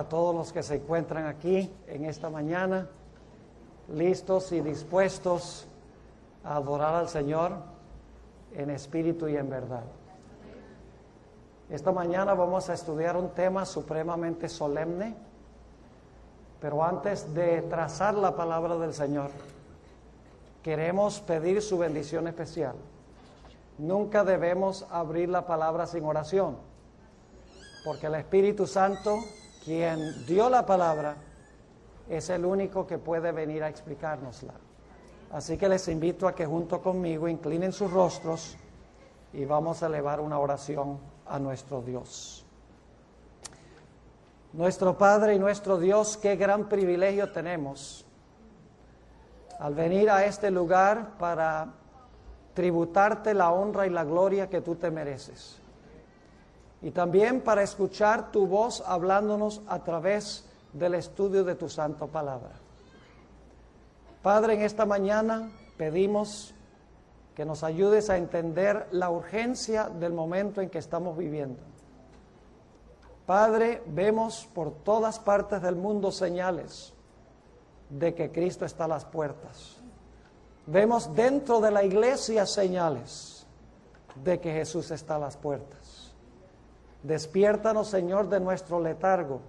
para todos los que se encuentran aquí en esta mañana, listos y dispuestos a adorar al Señor en espíritu y en verdad. Esta mañana vamos a estudiar un tema supremamente solemne, pero antes de trazar la palabra del Señor, queremos pedir su bendición especial. Nunca debemos abrir la palabra sin oración, porque el Espíritu Santo, quien dio la palabra, es el único que puede venir a explicárnosla. Así que les invito a que junto conmigo inclinen sus rostros y vamos a elevar una oración a nuestro Dios. Nuestro Padre y nuestro Dios, qué gran privilegio tenemos al venir a este lugar para tributarte la honra y la gloria que tú te mereces. Y también para escuchar tu voz hablándonos a través del estudio de tu santa palabra. Padre, en esta mañana pedimos que nos ayudes a entender la urgencia del momento en que estamos viviendo. Padre, vemos por todas partes del mundo señales de que Cristo está a las puertas. Vemos dentro de la iglesia señales de que Jesús está a las puertas. Despiértanos, Señor, de nuestro letargo,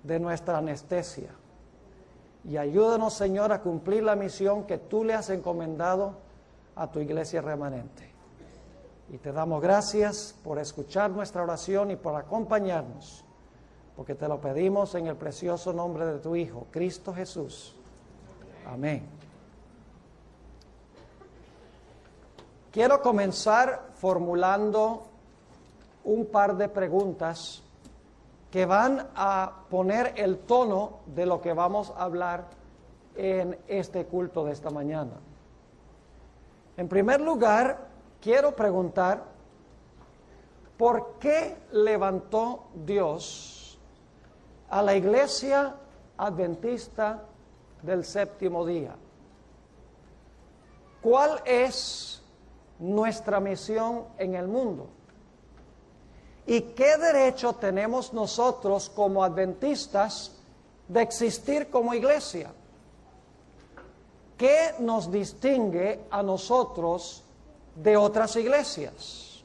de nuestra anestesia, y ayúdanos, Señor, a cumplir la misión que tú le has encomendado a tu iglesia remanente. Y te damos gracias por escuchar nuestra oración y por acompañarnos, porque te lo pedimos en el precioso nombre de tu Hijo, Cristo Jesús. Amén. Quiero comenzar formulando un par de preguntas que van a poner el tono de lo que vamos a hablar en este culto de esta mañana. En primer lugar, quiero preguntar, ¿por qué levantó Dios a la iglesia adventista del séptimo día? ¿Cuál es nuestra misión en el mundo? ¿Y qué derecho tenemos nosotros como adventistas de existir como iglesia? ¿Qué nos distingue a nosotros de otras iglesias?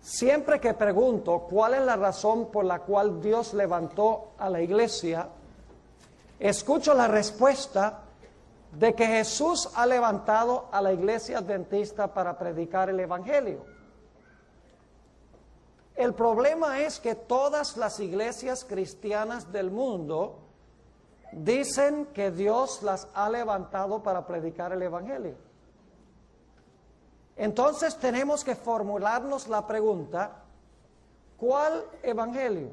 Siempre que pregunto cuál es la razón por la cual Dios levantó a la iglesia, escucho la respuesta de que Jesús ha levantado a la iglesia adventista para predicar el evangelio. El problema es que todas las iglesias cristianas del mundo dicen que Dios las ha levantado para predicar el evangelio. Entonces tenemos que formularnos la pregunta, ¿cuál evangelio?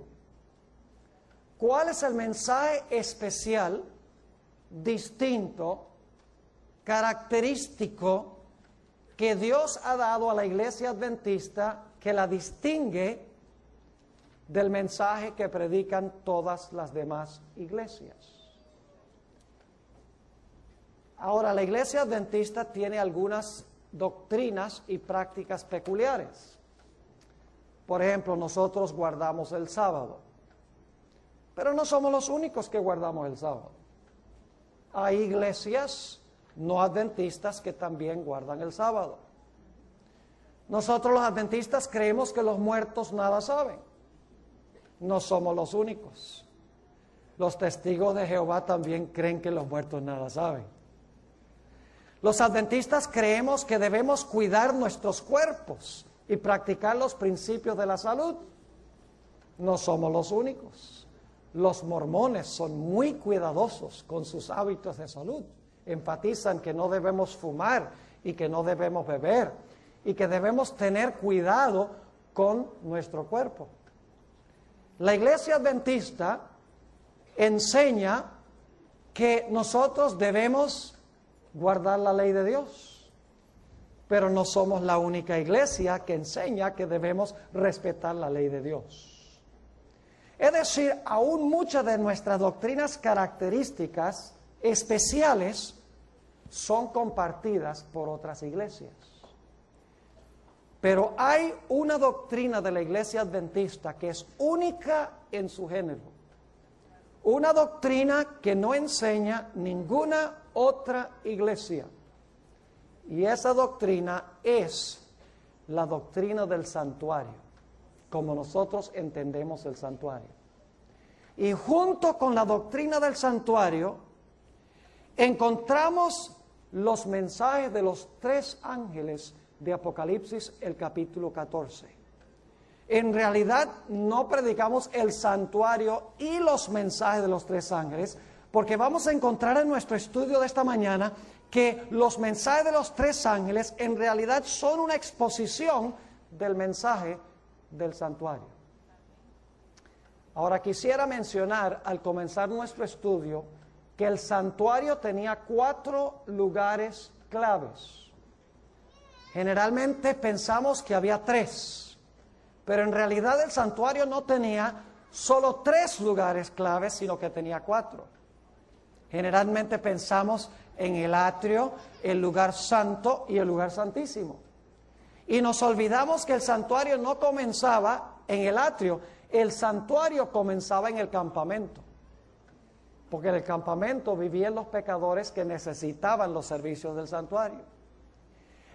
¿Cuál es el mensaje especial, distinto, característico que Dios ha dado a la iglesia adventista que la distingue del mensaje que predican todas las demás iglesias? Ahora, la iglesia adventista tiene algunas doctrinas y prácticas peculiares. Por ejemplo, nosotros guardamos el sábado, pero no somos los únicos que guardamos el sábado. Hay iglesias no adventistas que también guardan el sábado. Nosotros los adventistas creemos que los muertos nada saben. No somos los únicos. Los testigos de Jehová también creen que los muertos nada saben. Los adventistas creemos que debemos cuidar nuestros cuerpos y practicar los principios de la salud. No somos los únicos. Los mormones son muy cuidadosos con sus hábitos de salud. Enfatizan que no debemos fumar y que no debemos beber y que debemos tener cuidado con nuestro cuerpo. La iglesia adventista enseña que nosotros debemos guardar la ley de Dios, pero no somos la única iglesia que enseña que debemos respetar la ley de Dios. Es decir, aún muchas de nuestras doctrinas características especiales son compartidas por otras iglesias. Pero hay una doctrina de la Iglesia Adventista que es única en su género. Una doctrina que no enseña ninguna otra iglesia. Y esa doctrina es la doctrina del santuario, como nosotros entendemos el santuario. Y junto con la doctrina del santuario, encontramos los mensajes de los 3 ángeles de Apocalipsis, el capítulo 14. En realidad no predicamos el santuario y los mensajes de los 3 ángeles, porque vamos a encontrar en nuestro estudio de esta mañana que los mensajes de los 3 ángeles en realidad son una exposición del mensaje del santuario. Ahora quisiera mencionar al comenzar nuestro estudio que el santuario tenía 4 lugares claves. Generalmente pensamos que había 3, pero en realidad el santuario no tenía solo 3 lugares claves, sino que tenía 4. Generalmente pensamos en el atrio, el lugar santo y el lugar santísimo. Y nos olvidamos que el santuario no comenzaba en el atrio, el santuario comenzaba en el campamento. Porque en el campamento vivían los pecadores que necesitaban los servicios del santuario.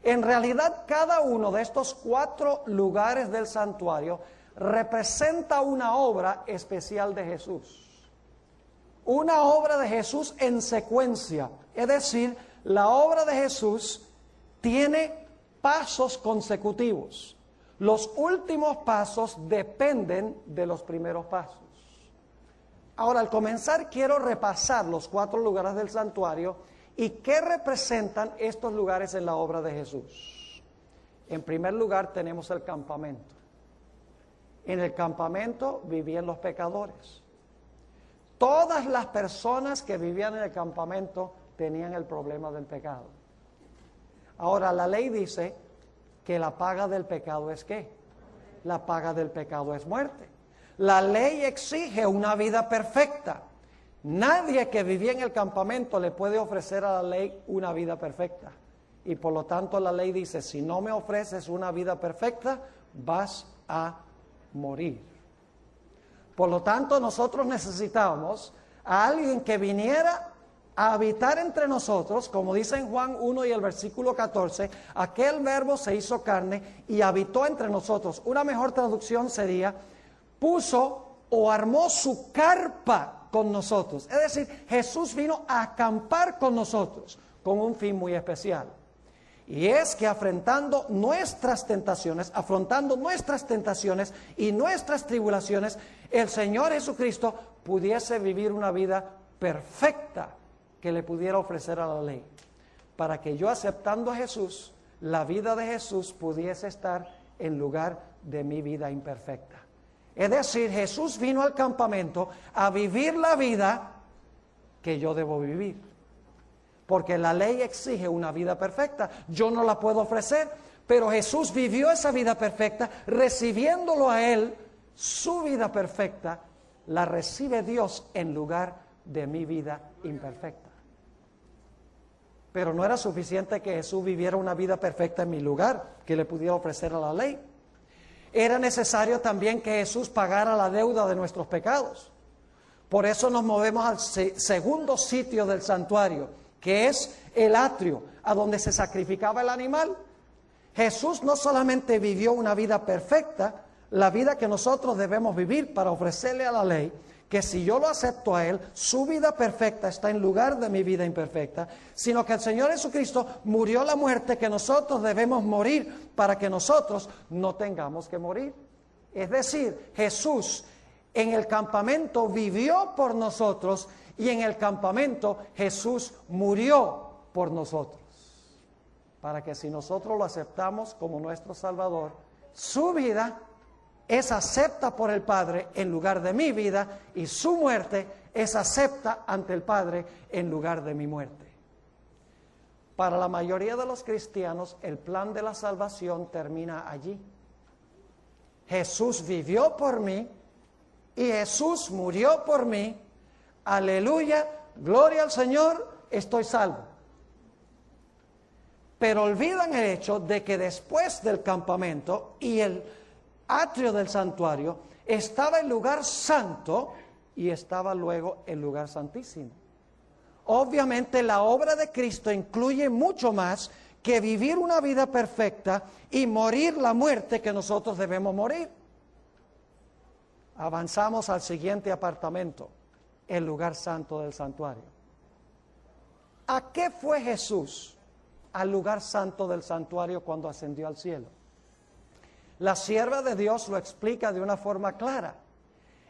En realidad, cada uno de estos 4 lugares del santuario representa una obra especial de Jesús. Una obra de Jesús en secuencia. Es decir, la obra de Jesús tiene pasos consecutivos. Los últimos pasos dependen de los primeros pasos. Ahora, al comenzar, quiero repasar los 4 lugares del santuario y qué representan estos lugares en la obra de Jesús. En primer lugar, tenemos el campamento. En el campamento vivían los pecadores. Todas las personas que vivían en el campamento tenían el problema del pecado. Ahora, la ley dice que la paga del pecado es ¿qué? La paga del pecado es muerte. La ley exige una vida perfecta. Nadie que vivía en el campamento le puede ofrecer a la ley una vida perfecta. Y por lo tanto la ley dice, si no me ofreces una vida perfecta, vas a morir. Por lo tanto, nosotros necesitamos a alguien que viniera a habitar entre nosotros, como dice en Juan 1 y el versículo 14, aquel verbo se hizo carne y habitó entre nosotros. Una mejor traducción sería, puso o armó su carpa con nosotros. Es decir, Jesús vino a acampar con nosotros con un fin muy especial. Y es que afrontando nuestras tentaciones y nuestras tribulaciones, el Señor Jesucristo pudiese vivir una vida perfecta que le pudiera ofrecer a la ley. Para que yo, aceptando a Jesús, la vida de Jesús pudiese estar en lugar de mi vida imperfecta. Es decir, Jesús vino al campamento a vivir la vida que yo debo vivir. Porque la ley exige una vida perfecta. Yo no la puedo ofrecer, pero Jesús vivió esa vida perfecta, recibiéndolo a Él, su vida perfecta, la recibe Dios en lugar de mi vida imperfecta. Pero no era suficiente que Jesús viviera una vida perfecta en mi lugar, que le pudiera ofrecer a la ley. Era necesario también que Jesús pagara la deuda de nuestros pecados. Por eso nos movemos al segundo sitio del santuario, que es el atrio, a donde se sacrificaba el animal. Jesús no solamente vivió una vida perfecta, la vida que nosotros debemos vivir para ofrecerle a la ley, que si yo lo acepto a Él, su vida perfecta está en lugar de mi vida imperfecta, sino que el Señor Jesucristo murió la muerte que nosotros debemos morir para que nosotros no tengamos que morir. Es decir, Jesús en el campamento vivió por nosotros y en el campamento Jesús murió por nosotros. Para que si nosotros lo aceptamos como nuestro Salvador, su vida es acepta por el Padre en lugar de mi vida y su muerte es acepta ante el Padre en lugar de mi muerte. Para la mayoría de los cristianos, el plan de la salvación termina allí. Jesús vivió por mí y Jesús murió por mí. Aleluya, gloria al Señor, estoy salvo. pero olvidan el hecho de que después del campamento y el atrio del santuario estaba el lugar santo y estaba luego el lugar santísimo. Obviamente la obra de Cristo incluye mucho más que vivir una vida perfecta y morir la muerte que nosotros debemos morir. Avanzamos al siguiente apartamento, el lugar santo del santuario. ¿A qué fue Jesús al lugar santo del santuario cuando ascendió al cielo? La sierva de Dios lo explica de una forma clara.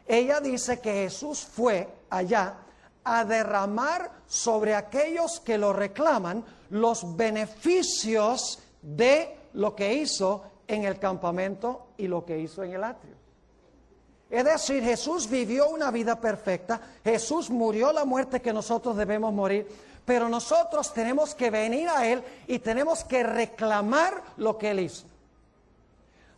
Ella dice que Jesús fue allá a derramar sobre aquellos que lo reclaman los beneficios de lo que hizo en el campamento y lo que hizo en el atrio. Es decir, Jesús vivió una vida perfecta, Jesús murió la muerte que nosotros debemos morir, pero nosotros tenemos que venir a Él y tenemos que reclamar lo que Él hizo.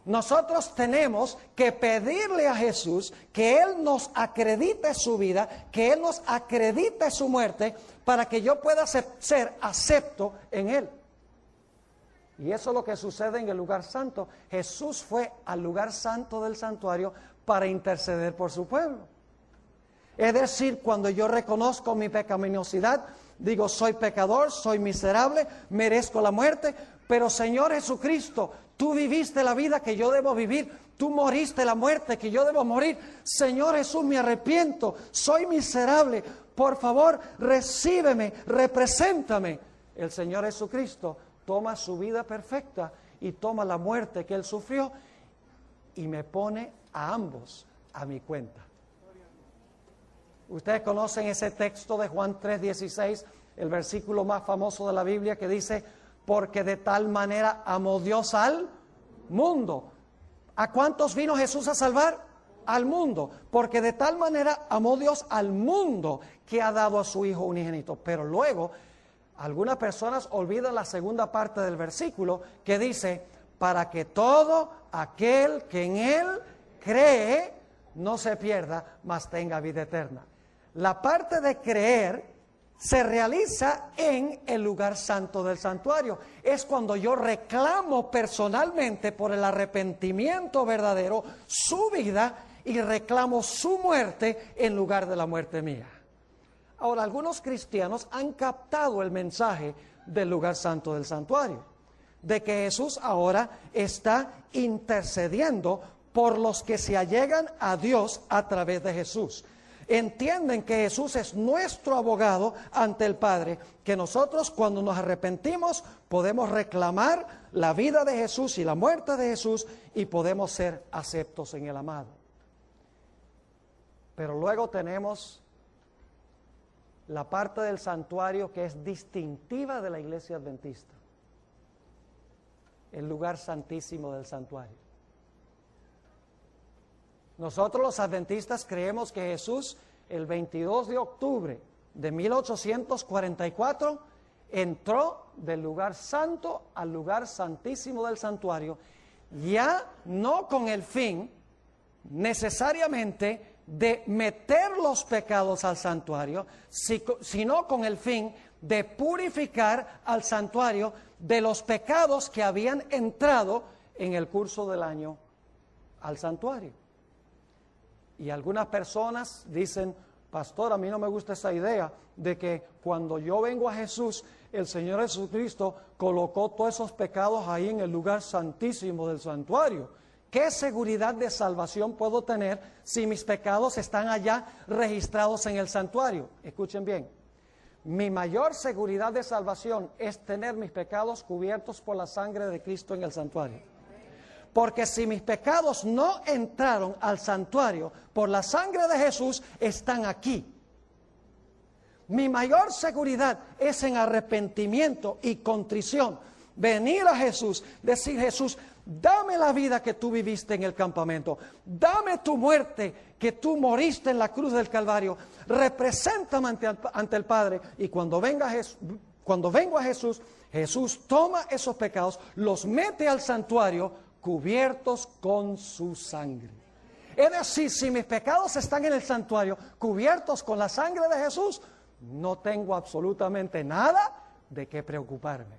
Nosotros tenemos que pedirle a Jesús que Él nos acredite su vida, que Él nos acredite su muerte, para que yo pueda ser acepto en Él. Y eso es lo que sucede en el lugar santo. Jesús fue al lugar santo del santuario para interceder por su pueblo. Es decir, cuando yo reconozco mi pecaminosidad, digo, soy pecador, soy miserable, merezco la muerte, pero Señor Jesucristo, tú viviste la vida que yo debo vivir, tú moriste la muerte que yo debo morir. Señor Jesús, me arrepiento, soy miserable, por favor, recíbeme, represéntame. El Señor Jesucristo toma su vida perfecta y toma la muerte que Él sufrió y me pone a ambos a mi cuenta. Ustedes conocen ese texto de Juan 3:16, el versículo más famoso de la Biblia, que dice: porque de tal manera amó Dios al mundo. ¿A cuántos vino Jesús a salvar? Al mundo. Porque de tal manera amó Dios al mundo que ha dado a su Hijo unigénito. Pero luego, algunas personas olvidan la segunda parte del versículo que dice: para que todo aquel que en Él cree no se pierda, mas tenga vida eterna. La parte de creer se realiza en el lugar santo del santuario. Es cuando yo reclamo personalmente por el arrepentimiento verdadero su vida y reclamo su muerte en lugar de la muerte mía. Ahora, algunos cristianos han captado el mensaje del lugar santo del santuario, de que Jesús ahora está intercediendo por los que se allegan a Dios a través de Jesús. Entienden que Jesús es nuestro abogado ante el Padre, que nosotros cuando nos arrepentimos podemos reclamar la vida de Jesús y la muerte de Jesús y podemos ser aceptos en el amado. Pero luego tenemos la parte del santuario que es distintiva de la iglesia adventista, el lugar santísimo del santuario. Nosotros los adventistas creemos que Jesús, el 22 de octubre de 1844, entró del lugar santo al lugar santísimo del santuario, ya no con el fin necesariamente de meter los pecados al santuario, sino con el fin de purificar al santuario de los pecados que habían entrado en el curso del año al santuario. Y algunas personas dicen: pastor, a mí no me gusta esa idea de que cuando yo vengo a Jesús, el Señor Jesucristo colocó todos esos pecados ahí en el lugar santísimo del santuario. ¿Qué seguridad de salvación puedo tener si mis pecados están allá registrados en el santuario? Escuchen bien, mi mayor seguridad de salvación es tener mis pecados cubiertos por la sangre de Cristo en el santuario. Porque si mis pecados no entraron al santuario por la sangre de Jesús, están aquí. Mi mayor seguridad es en arrepentimiento y contrición. Venir a Jesús, decir: Jesús, dame la vida que tú viviste en el campamento. Dame tu muerte que tú moriste en la cruz del Calvario. Represéntame ante el Padre. Y cuando vengo a Jesús, Jesús toma esos pecados, los mete al santuario, cubiertos con su sangre. Es decir, si mis pecados están en el santuario, cubiertos con la sangre de Jesús, no tengo absolutamente nada de qué preocuparme.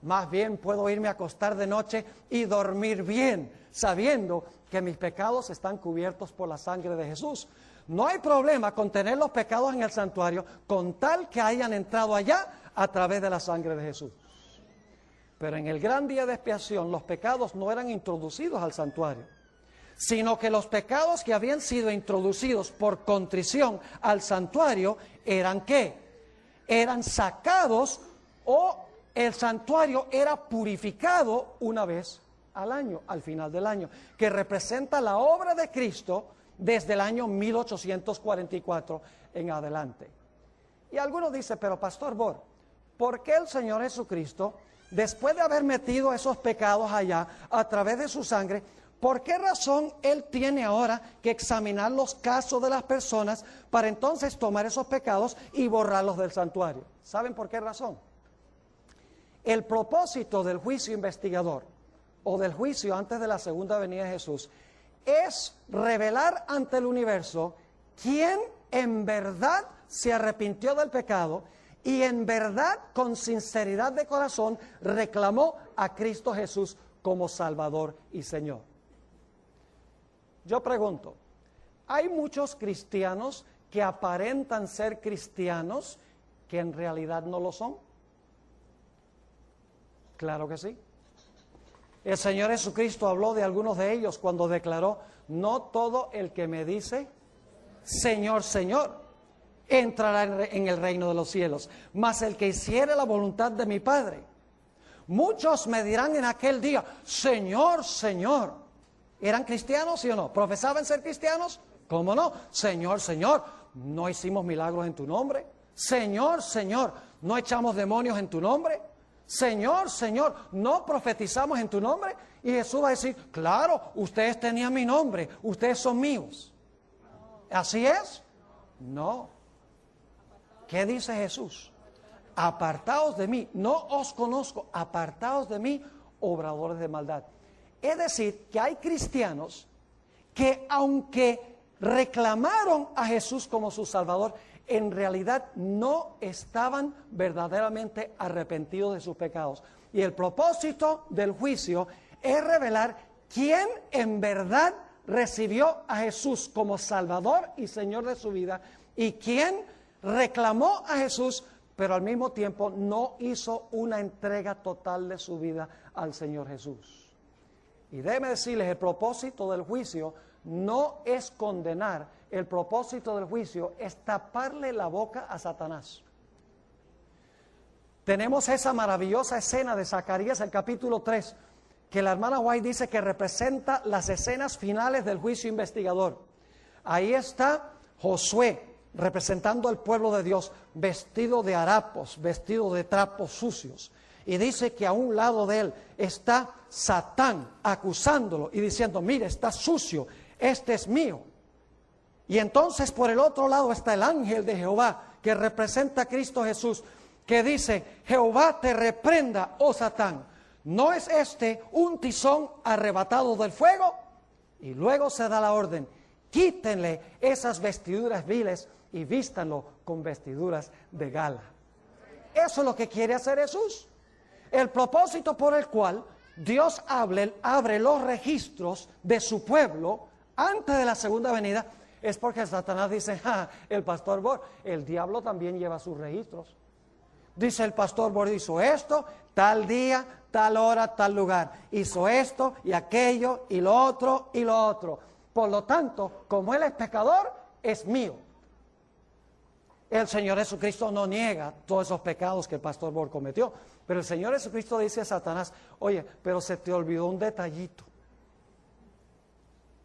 Más bien puedo irme a acostar de noche y dormir bien, sabiendo que mis pecados están cubiertos por la sangre de Jesús. No hay problema con tener los pecados en el santuario, con tal que hayan entrado allá a través de la sangre de Jesús. Pero en el gran día de expiación, los pecados no eran introducidos al santuario, sino que los pecados que habían sido introducidos por contrición al santuario eran ¿qué? Eran sacados, o el santuario era purificado una vez al año, al final del año, que representa la obra de Cristo desde el año 1844 en adelante. Y algunos dicen, pero Pastor Bor, ¿por qué el Señor Jesucristo, después de haber metido esos pecados allá a través de su sangre, por qué razón Él tiene ahora que examinar los casos de las personas para entonces tomar esos pecados y borrarlos del santuario? ¿Saben por qué razón? El propósito del juicio investigador o del juicio antes de la segunda venida de Jesús es revelar ante el universo quién en verdad se arrepintió del pecado y en verdad, con sinceridad de corazón, reclamó a Cristo Jesús como Salvador y Señor. Yo pregunto, ¿hay muchos cristianos que aparentan ser cristianos que en realidad no lo son? Claro que sí. El Señor Jesucristo habló de algunos de ellos cuando declaró, no todo el que me dice, Señor, Señor, entrará en el reino de los cielos, mas el que hiciere la voluntad de mi Padre. Muchos me dirán en aquel día, Señor, Señor. ¿Eran cristianos, sí o no? ¿Profesaban ser cristianos? ¿Cómo no? Señor, Señor, ¿no hicimos milagros en tu nombre? Señor, Señor, ¿no echamos demonios en tu nombre? Señor, Señor, ¿no profetizamos en tu nombre? Y Jesús va a decir, claro, ustedes tenían mi nombre, ustedes son míos. ¿Así es? No. ¿Qué dice Jesús? Apartaos de mí, no os conozco, apartaos de mí, obradores de maldad. Es decir, que hay cristianos que aunque reclamaron a Jesús como su Salvador, en realidad no estaban verdaderamente arrepentidos de sus pecados. Y el propósito del juicio es revelar quién en verdad recibió a Jesús como Salvador y Señor de su vida y quién reclamó a Jesús, pero al mismo tiempo no hizo una entrega total de su vida al Señor Jesús. Y déjeme decirles, el propósito del juicio no es condenar, el propósito del juicio es taparle la boca a Satanás. Tenemos esa maravillosa escena de Zacarías, el capítulo 3, que la hermana White dice que representa las escenas finales del juicio investigador. Ahí está Josué, representando al pueblo de Dios, vestido de harapos, vestido de trapos sucios. Y dice que a un lado de él está Satán acusándolo y diciendo, mire, está sucio, este es mío. Y entonces por el otro lado está el ángel de Jehová, que representa a Cristo Jesús, que dice, Jehová te reprenda, oh Satán, ¿no es este un tizón arrebatado del fuego? Y luego se da la orden, quítenle esas vestiduras viles y vístanlo con vestiduras de gala. Eso es lo que quiere hacer Jesús. El propósito por el cual Dios abre los registros de su pueblo antes de la segunda venida es porque Satanás dice, el pastor Bor, el diablo también lleva sus registros. Dice el pastor Bor, hizo esto, tal día, tal hora, tal lugar. Hizo esto y aquello y lo otro y lo otro. Por lo tanto, como él es pecador, es mío. El Señor Jesucristo no niega todos esos pecados que el pastor Bor cometió. Pero el Señor Jesucristo dice a Satanás, oye, pero se te olvidó un detallito.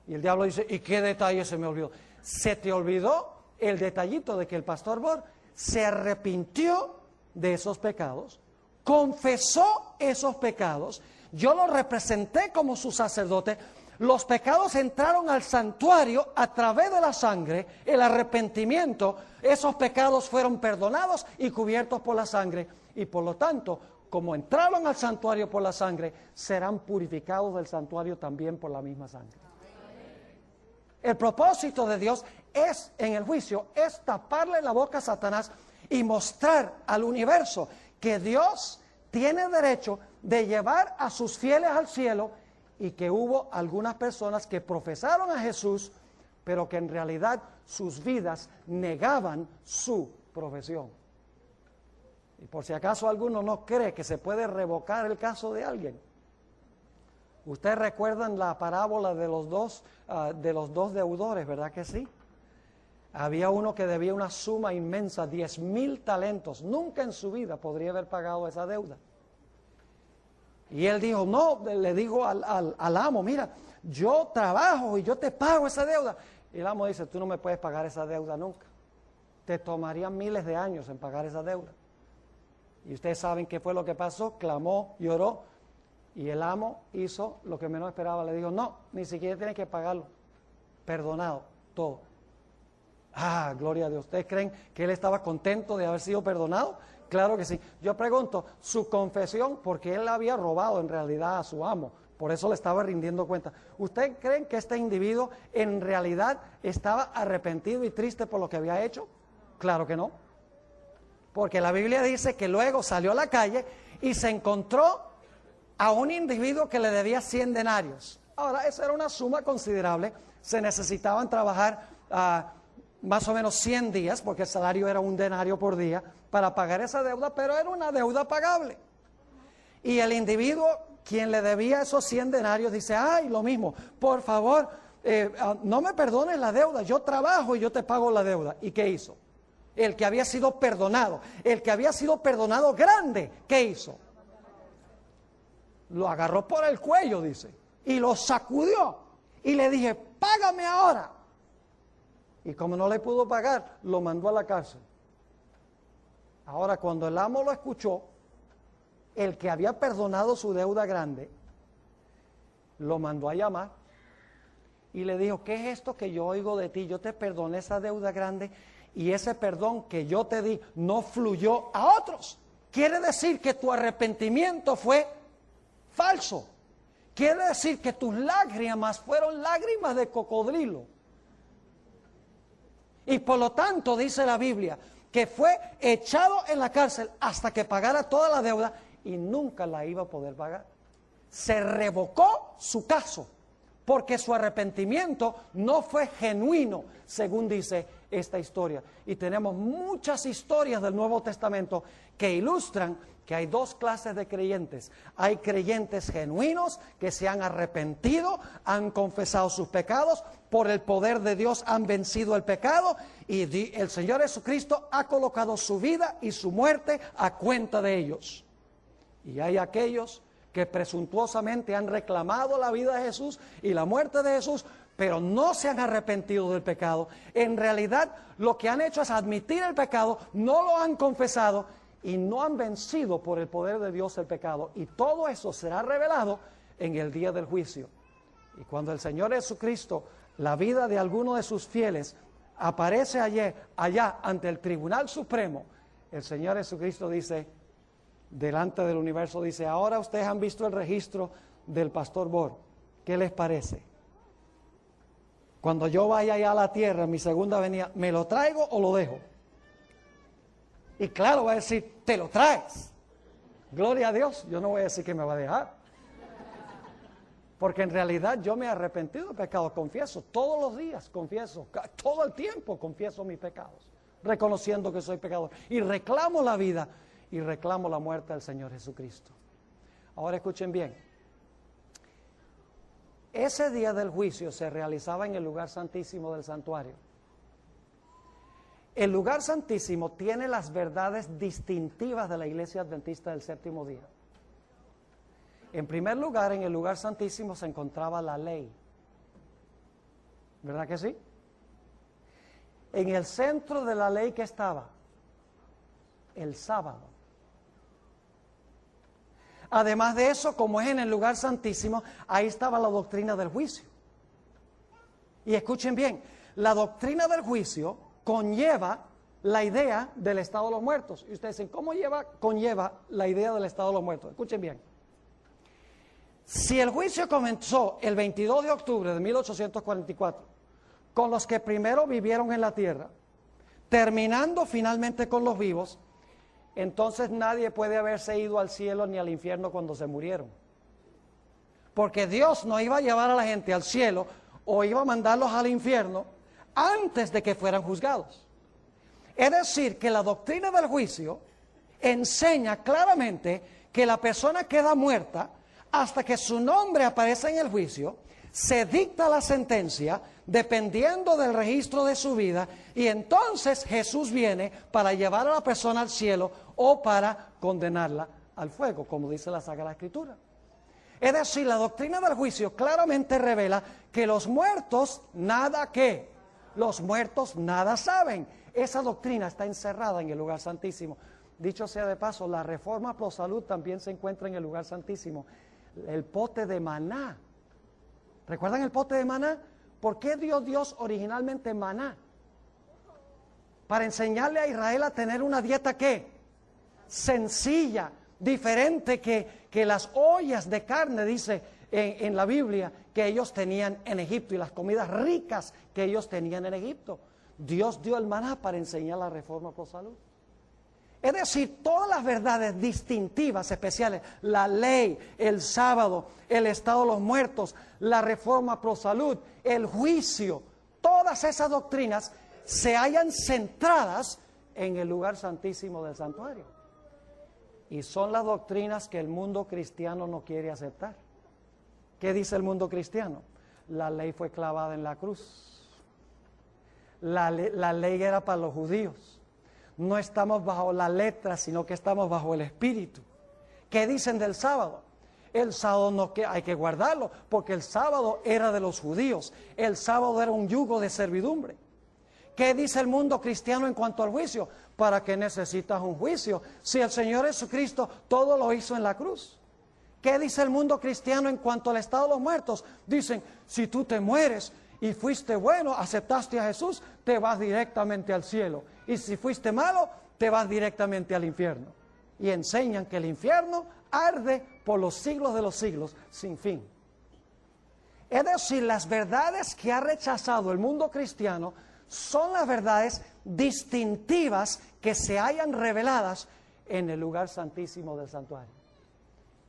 Y el diablo dice, ¿y qué detalle se me olvidó? Se te olvidó el detallito de que el pastor Bor se arrepintió de esos pecados, confesó esos pecados, yo lo representé como su sacerdote, los pecados entraron al santuario a través de la sangre, el arrepentimiento, esos pecados fueron perdonados y cubiertos por la sangre, y por lo tanto, como entraron al santuario por la sangre, serán purificados del santuario también por la misma sangre. El propósito de Dios es, en el juicio, es taparle la boca a Satanás y mostrar al universo que Dios tiene derecho de llevar a sus fieles al cielo y que hubo algunas personas que profesaron a Jesús, pero que en realidad sus vidas negaban su profesión. Y por si acaso alguno no cree que se puede revocar el caso de alguien. Ustedes recuerdan la parábola de los dos deudores, ¿verdad que sí? Había uno que debía una suma inmensa, 10,000 talentos. Nunca en su vida podría haber pagado esa deuda. Y él dijo, no, le dijo al amo, mira, yo trabajo y yo te pago esa deuda. Y el amo dice, tú no me puedes pagar esa deuda nunca. Te tomarían miles de años en pagar esa deuda. Y ustedes saben qué fue lo que pasó, clamó, lloró, y el amo hizo lo que menos esperaba. Le dijo, no, ni siquiera tienes que pagarlo, perdonado, todo. Ah, gloria a Dios. ¿Ustedes creen que él estaba contento de haber sido perdonado? Claro que sí. Yo pregunto, su confesión, porque él había robado en realidad a su amo, por eso le estaba rindiendo cuenta. ¿Ustedes creen que este individuo en realidad estaba arrepentido y triste por lo que había hecho? Claro que no. Porque la Biblia dice que luego salió a la calle y se encontró a un individuo que le debía 100 denarios. Ahora, esa era una suma considerable. Se necesitaban trabajar más o menos 100 días, porque el salario era un denario por día, para pagar esa deuda, pero era una deuda pagable. Y el individuo, quien le debía esos 100 denarios, dice, ay, lo mismo, por favor, no me perdones la deuda, yo trabajo y yo te pago la deuda. ¿Y qué hizo? El que había sido perdonado, grande, ¿qué hizo? Lo agarró por el cuello, dice, y lo sacudió, y le dije, págame ahora. Y como no le pudo pagar, lo mandó a la cárcel. Ahora, cuando el amo lo escuchó, el que había perdonado su deuda grande, lo mandó a llamar y le dijo, ¿qué es esto que yo oigo de ti? Yo te perdoné esa deuda grande y ese perdón que yo te di no fluyó a otros. Quiere decir que tu arrepentimiento fue falso. Quiere decir que tus lágrimas fueron lágrimas de cocodrilo. Y por lo tanto, dice la Biblia, que fue echado en la cárcel hasta que pagara toda la deuda y nunca la iba a poder pagar. Se revocó su caso porque su arrepentimiento no fue genuino, según dice esta historia. Y tenemos muchas historias del Nuevo Testamento que ilustran que hay dos clases de creyentes. Hay creyentes genuinos que se han arrepentido, han confesado sus pecados, por el poder de Dios han vencido el pecado y el Señor Jesucristo ha colocado su vida y su muerte a cuenta de ellos. Y hay aquellos que presuntuosamente han reclamado la vida de Jesús y la muerte de Jesús, pero no se han arrepentido del pecado. En realidad lo que han hecho es admitir el pecado, no lo han confesado y no han vencido por el poder de Dios el pecado. Y todo eso será revelado en el día del juicio. Y cuando el Señor Jesucristo, la vida de alguno de sus fieles, aparece allá ante el Tribunal Supremo, el Señor Jesucristo dice, delante del universo, dice, ahora ustedes han visto el registro del pastor Bor, ¿qué les parece? Cuando yo vaya allá a la tierra, mi segunda venida, ¿me lo traigo o lo dejo? Y claro, va a decir, te lo traes. Gloria a Dios, yo no voy a decir que me va a dejar. Porque en realidad yo me he arrepentido de pecado, confieso, todos los días confieso, todo el tiempo confieso mis pecados, reconociendo que soy pecador. Y reclamo la vida y reclamo la muerte del Señor Jesucristo. Ahora escuchen bien. Ese día del juicio se realizaba en el lugar santísimo del santuario. El lugar santísimo tiene las verdades distintivas de la Iglesia Adventista del Séptimo Día. En primer lugar, en el lugar santísimo se encontraba la ley. ¿Verdad que sí? En el centro de la ley, ¿qué estaba? El sábado. Además de eso, como es en el lugar santísimo, ahí estaba la doctrina del juicio. Y escuchen bien, la doctrina del juicio conlleva la idea del estado de los muertos. Y ustedes dicen, ¿cómo conlleva la idea del estado de los muertos? Escuchen bien. Si el juicio comenzó el 22 de octubre de 1844, con los que primero vivieron en la tierra, terminando finalmente con los vivos, entonces nadie puede haberse ido al cielo ni al infierno cuando se murieron. Porque Dios no iba a llevar a la gente al cielo o iba a mandarlos al infierno antes de que fueran juzgados. Es decir, que la doctrina del juicio enseña claramente que la persona queda muerta hasta que su nombre aparece en el juicio, se dicta la sentencia dependiendo del registro de su vida, y entonces Jesús viene para llevar a la persona al cielo o para condenarla al fuego, como dice la Sagrada Escritura. Es decir, la doctrina del juicio claramente revela que los muertos nada ¿qué? Los muertos nada saben. Esa doctrina está encerrada en el lugar santísimo. Dicho sea de paso, la Reforma Pro Salud también se encuentra en el lugar santísimo. El pote de maná. ¿Recuerdan el pote de maná? ¿Por qué dio Dios originalmente maná? Para enseñarle a Israel a tener una dieta ¿qué? Sencilla, diferente que las ollas de carne, dice en la Biblia, que ellos tenían en Egipto, y las comidas ricas que ellos tenían en Egipto. Dios dio el maná para enseñar la Reforma Pro Salud. Es decir, todas las verdades distintivas, especiales, la ley, el sábado, el estado de los muertos, la Reforma Pro Salud, el juicio, todas esas doctrinas se hallan centradas en el lugar santísimo del santuario. Y son las doctrinas que el mundo cristiano no quiere aceptar. ¿Qué dice el mundo cristiano? La ley fue clavada en la cruz. La ley era para los judíos. No estamos bajo la letra, sino que estamos bajo el espíritu. ¿Qué dicen del sábado? El sábado no hay que guardarlo, porque el sábado era de los judíos. El sábado era un yugo de servidumbre. ¿Qué dice el mundo cristiano en cuanto al juicio? ¿Para qué necesitas un juicio? Si el Señor Jesucristo todo lo hizo en la cruz. ¿Qué dice el mundo cristiano en cuanto al estado de los muertos? Dicen, si tú te mueres y fuiste bueno, aceptaste a Jesús, te vas directamente al cielo. Y si fuiste malo, te vas directamente al infierno. Y enseñan que el infierno arde por los siglos de los siglos, sin fin. Es decir, las verdades que ha rechazado el mundo cristiano son las verdades distintivas que se hayan reveladas en el lugar santísimo del santuario.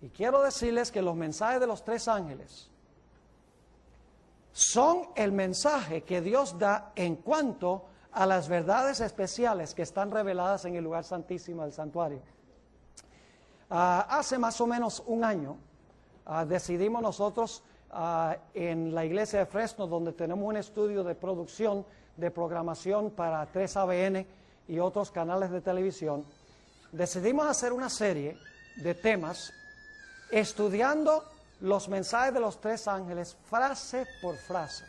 Y quiero decirles que los mensajes de los tres ángeles son el mensaje que Dios da en cuanto a las verdades especiales que están reveladas en el lugar santísimo del santuario. Hace más o menos un año decidimos nosotros en la iglesia de Fresno, donde tenemos un estudio de producción, de programación para 3ABN y otros canales de televisión, decidimos hacer una serie de temas estudiando los mensajes de los tres ángeles frase por frase.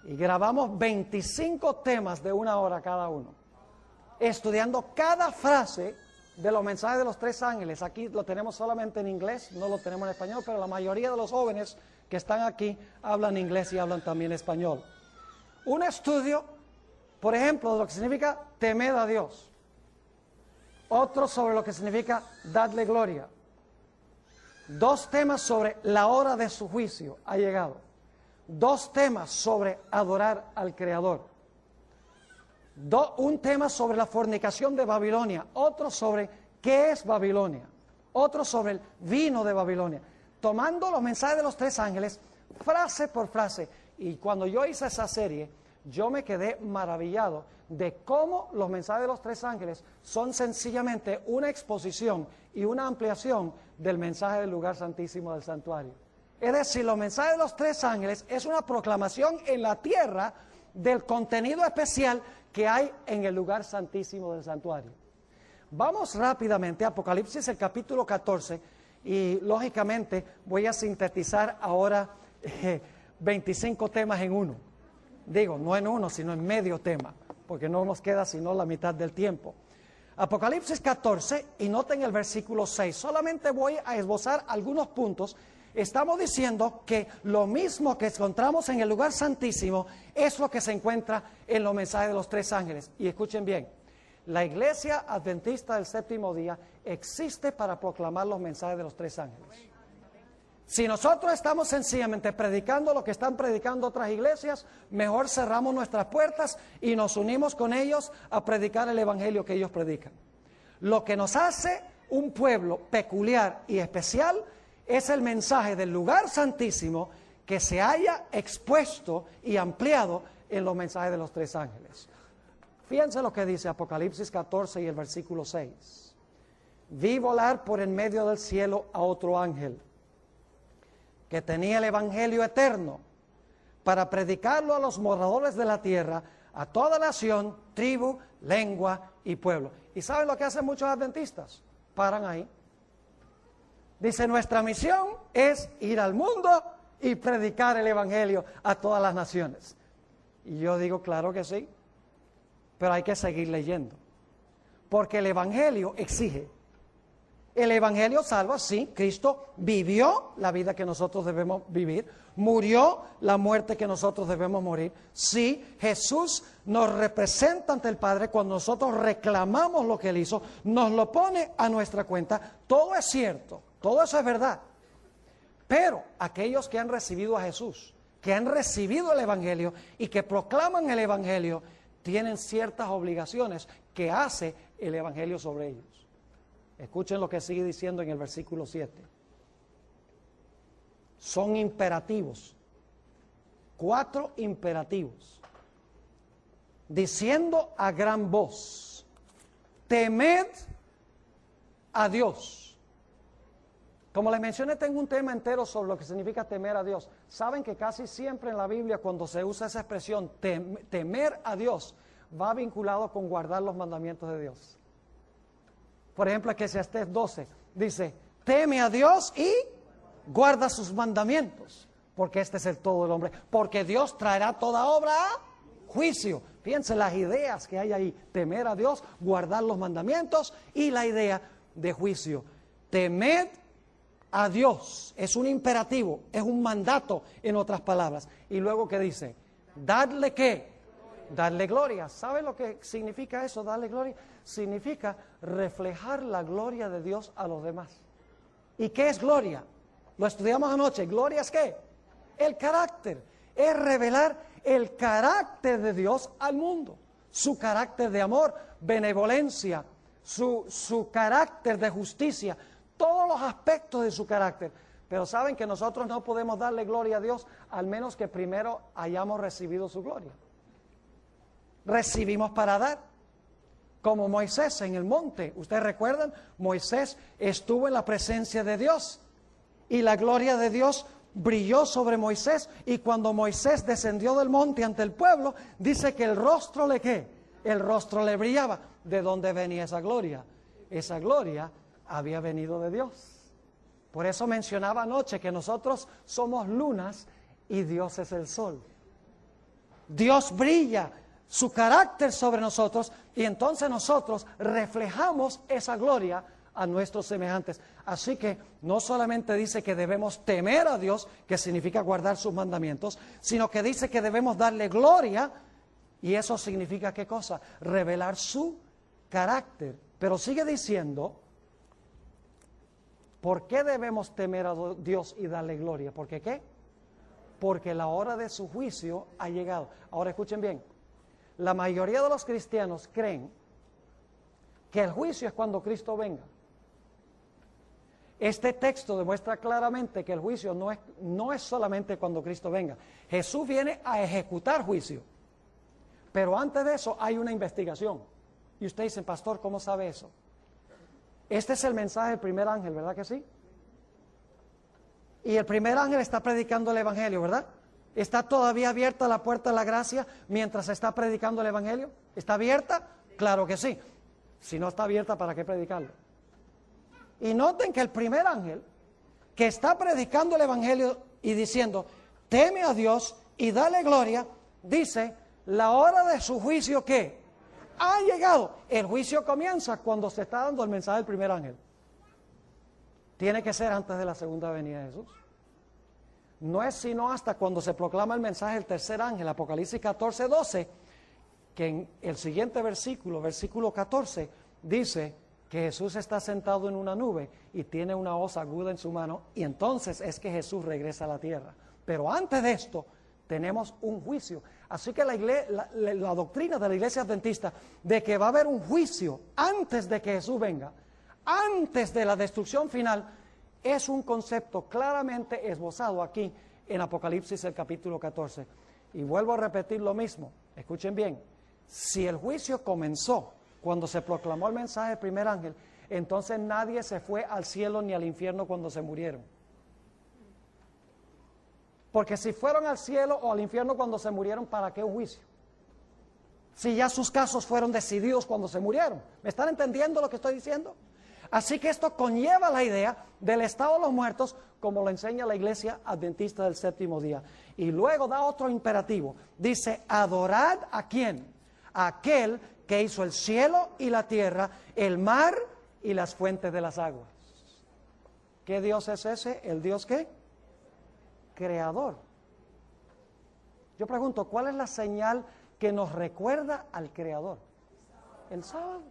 Y grabamos 25 temas de 1 hora cada uno, estudiando cada frase de los mensajes de los tres ángeles. Aquí lo tenemos solamente en inglés, no lo tenemos en español, pero la mayoría de los jóvenes que están aquí hablan inglés y hablan también español. Un estudio, por ejemplo, de lo que significa temer a Dios. Otro sobre lo que significa darle gloria. 2 temas sobre la hora de su juicio ha llegado. 2 temas sobre adorar al Creador. Un tema sobre la fornicación de Babilonia. Otro sobre qué es Babilonia. Otro sobre el vino de Babilonia. Tomando los mensajes de los tres ángeles, frase por frase. Y cuando yo hice esa serie, yo me quedé maravillado de cómo los mensajes de los tres ángeles son sencillamente una exposición y una ampliación del mensaje del lugar santísimo del santuario. Es decir, los mensajes de los tres ángeles es una proclamación en la tierra del contenido especial que hay en el lugar santísimo del santuario. Vamos rápidamente a Apocalipsis, el capítulo 14, y lógicamente voy a sintetizar ahora 25 temas en uno. Digo, no en uno, sino en medio tema, porque no nos queda sino la mitad del tiempo. Apocalipsis 14, y noten el versículo 6. Solamente voy a esbozar algunos puntos. Estamos diciendo que lo mismo que encontramos en el lugar santísimo es lo que se encuentra en los mensajes de los tres ángeles. Y escuchen bien, la iglesia adventista del séptimo día existe para proclamar los mensajes de los tres ángeles. Si nosotros estamos sencillamente predicando lo que están predicando otras iglesias, mejor cerramos nuestras puertas y nos unimos con ellos a predicar el evangelio que ellos predican. Lo que nos hace un pueblo peculiar y especial es el mensaje del lugar santísimo que se haya expuesto y ampliado en los mensajes de los tres ángeles. Fíjense lo que dice Apocalipsis 14 y el versículo 6. Vi volar por en medio del cielo a otro ángel que tenía el evangelio eterno para predicarlo a los moradores de la tierra, a toda nación, tribu, lengua y pueblo. ¿Y saben lo que hacen muchos adventistas? Paran ahí. Dice, nuestra misión es ir al mundo y predicar el evangelio a todas las naciones. Y yo digo, claro que sí, pero hay que seguir leyendo, porque el evangelio exige. El evangelio salva, sí, Cristo vivió la vida que nosotros debemos vivir, murió la muerte que nosotros debemos morir. Sí, Jesús nos representa ante el Padre cuando nosotros reclamamos lo que Él hizo, nos lo pone a nuestra cuenta. Todo es cierto, todo eso es verdad. Pero aquellos que han recibido a Jesús, que han recibido el evangelio y que proclaman el evangelio, tienen ciertas obligaciones que hace el evangelio sobre ellos. Escuchen lo que sigue diciendo en el versículo 7. Son imperativos. 4 imperativos. Diciendo a gran voz, temed a Dios. Como les mencioné, tengo un tema entero sobre lo que significa temer a Dios. Saben que casi siempre en la Biblia, cuando se usa esa expresión, temer a Dios, va vinculado con guardar los mandamientos de Dios. Por ejemplo, Eclesiastés 12 dice, teme a Dios y guarda sus mandamientos, porque este es el todo del hombre, porque Dios traerá toda obra a juicio. Fíjense las ideas que hay ahí, temer a Dios, guardar los mandamientos y la idea de juicio. Temed a Dios, es un imperativo, es un mandato en otras palabras. Y luego ¿qué dice? Dadle ¿qué? Darle gloria. ¿Saben lo que significa eso, darle gloria? Significa reflejar la gloria de Dios a los demás. ¿Y qué es gloria? Lo estudiamos anoche. ¿Gloria es qué? El carácter. Es revelar el carácter de Dios al mundo. Su carácter de amor, benevolencia, su carácter de justicia, todos los aspectos de su carácter. Pero saben que nosotros no podemos darle gloria a Dios al menos que primero hayamos recibido su gloria. Recibimos para dar, como Moisés en el monte. Ustedes recuerdan, Moisés estuvo en la presencia de Dios y la gloria de Dios brilló sobre Moisés, y cuando Moisés descendió del monte ante el pueblo, dice que el rostro le ¿qué? El rostro le brillaba. ¿De dónde venía esa gloria? Esa gloria había venido de Dios. Por eso mencionaba anoche que nosotros somos lunas y Dios es el sol. Dios brilla su carácter sobre nosotros y entonces nosotros reflejamos esa gloria a nuestros semejantes. Así que no solamente dice que debemos temer a Dios, que significa guardar sus mandamientos, sino que dice que debemos darle gloria, y eso significa ¿qué cosa? Revelar su carácter. Pero sigue diciendo, ¿por qué debemos temer a Dios y darle gloria? ¿Por qué qué? Porque la hora de su juicio ha llegado. Ahora escuchen bien. La mayoría de los cristianos creen que el juicio es cuando Cristo venga. Este texto demuestra claramente que el juicio no es solamente cuando Cristo venga. Jesús viene a ejecutar juicio. Pero antes de eso hay una investigación. Y usted dice, pastor, ¿cómo sabe eso? Este es el mensaje del primer ángel, ¿verdad que sí? Y el primer ángel está predicando el evangelio, ¿verdad? ¿Está todavía abierta la puerta de la gracia mientras está predicando el evangelio? ¿Está abierta? Claro que sí. Si no está abierta, ¿para qué predicarlo? Y noten que el primer ángel que está predicando el evangelio y diciendo, teme a Dios y dale gloria, dice, la hora de su juicio, ¿qué? Ha llegado. El juicio comienza cuando se está dando el mensaje del primer ángel. Tiene que ser antes de la segunda venida de Jesús. No es sino hasta cuando se proclama el mensaje del tercer ángel, Apocalipsis 14:12, que en el siguiente versículo, versículo 14, dice, que Jesús está sentado en una nube y tiene una hoz aguda en su mano, y entonces es que Jesús regresa a la tierra. Pero antes de esto tenemos un juicio. Así que la doctrina de la iglesia adventista de que va a haber un juicio antes de que Jesús venga, antes de la destrucción final, es un concepto claramente esbozado aquí en Apocalipsis el capítulo 14. Y vuelvo a repetir lo mismo, escuchen bien, si el juicio comenzó cuando se proclamó el mensaje del primer ángel, entonces nadie se fue al cielo ni al infierno cuando se murieron. Porque si fueron al cielo o al infierno cuando se murieron, ¿para qué un juicio? Si ya sus casos fueron decididos cuando se murieron. ¿Me están entendiendo lo que estoy diciendo? Así que esto conlleva la idea del estado de los muertos, como lo enseña la iglesia adventista del séptimo día. Y luego da otro imperativo. Dice, adorad ¿a quién? A aquel que hizo el cielo y la tierra, el mar y las fuentes de las aguas. ¿Qué Dios es ese? ¿El Dios qué? Creador. Yo pregunto, ¿cuál es la señal que nos recuerda al Creador? El sábado.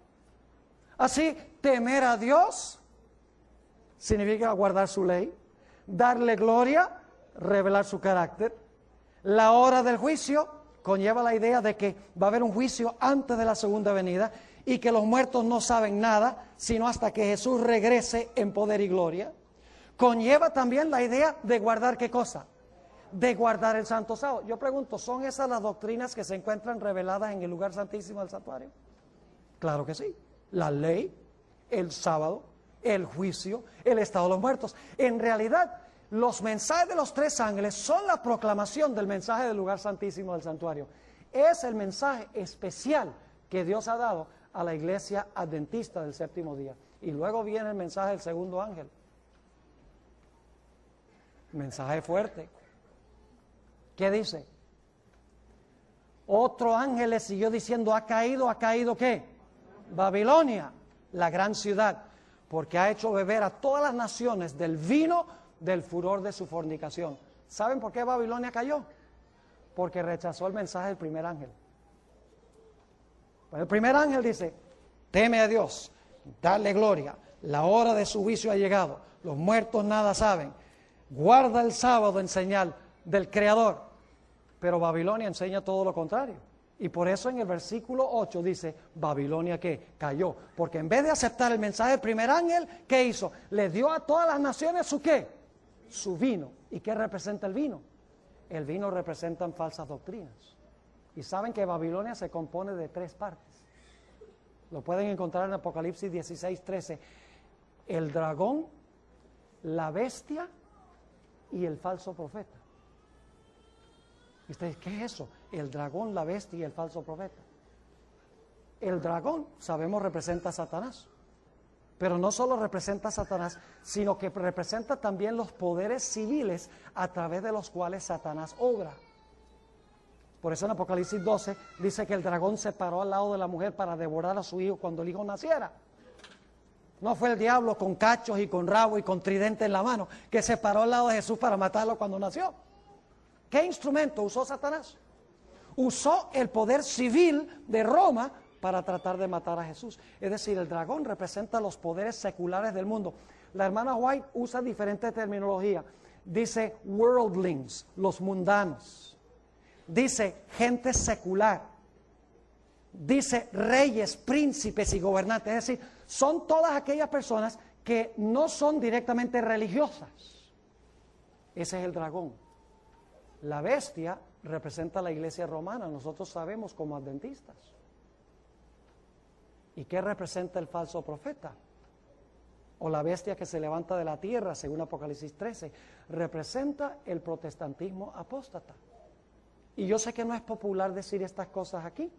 Así, temer a Dios significa guardar su ley, darle gloria, revelar su carácter. La hora del juicio conlleva la idea de que va a haber un juicio antes de la segunda venida y que los muertos no saben nada, sino hasta que Jesús regrese en poder y gloria. Conlleva también la idea de guardar ¿qué cosa? De guardar el santo sábado. Yo pregunto, ¿son esas las doctrinas que se encuentran reveladas en el lugar santísimo del santuario? Claro que sí. La ley, el sábado, el juicio, el estado de los muertos. En realidad, los mensajes de los tres ángeles son la proclamación del mensaje del lugar santísimo del santuario. Es el mensaje especial que Dios ha dado a la iglesia adventista del séptimo día. Y luego viene el mensaje del segundo ángel. Mensaje fuerte. ¿Qué dice? Otro ángel le siguió diciendo, ¿ha caído qué? Babilonia, la gran ciudad, porque ha hecho beber a todas las naciones del vino del furor de su fornicación. ¿Saben por qué Babilonia cayó? Porque rechazó el mensaje del primer ángel. Pues el primer ángel dice, teme a Dios, dale gloria, la hora de su juicio ha llegado, los muertos nada saben, guarda el sábado en señal del Creador. Pero Babilonia enseña todo lo contrario. Y por eso en el versículo 8 dice, Babilonia ¿qué? Cayó. Porque en vez de aceptar el mensaje del primer ángel, ¿qué hizo? Le dio a todas las naciones su ¿qué? Su vino. ¿Y qué representa el vino? El vino representa falsas doctrinas. Y saben que Babilonia se compone de tres partes. Lo pueden encontrar en Apocalipsis 16:13. El dragón, la bestia y el falso profeta. ¿Y ustedes qué es eso? El dragón, la bestia y el falso profeta. El dragón, sabemos, representa a Satanás. Pero no solo representa a Satanás, sino que representa también los poderes civiles a través de los cuales Satanás obra. Por eso en Apocalipsis 12 dice que el dragón se paró al lado de la mujer para devorar a su hijo cuando el hijo naciera. No fue el diablo con cachos y con rabo y con tridente en la mano que se paró al lado de Jesús para matarlo cuando nació. ¿Qué instrumento usó Satanás? Usó el poder civil de Roma para tratar de matar a Jesús. Es decir, el dragón representa los poderes seculares del mundo. La hermana White usa diferente terminología. Dice worldlings, los mundanos. Dice gente secular. Dice reyes, príncipes y gobernantes. Es decir, son todas aquellas personas que no son directamente religiosas. Ese es el dragón. La bestia representa a la iglesia romana, nosotros sabemos como adventistas. ¿Y qué representa el falso profeta? O la bestia que se levanta de la tierra, según Apocalipsis 13, representa el protestantismo apóstata. Y yo sé que no es popular decir estas cosas aquí.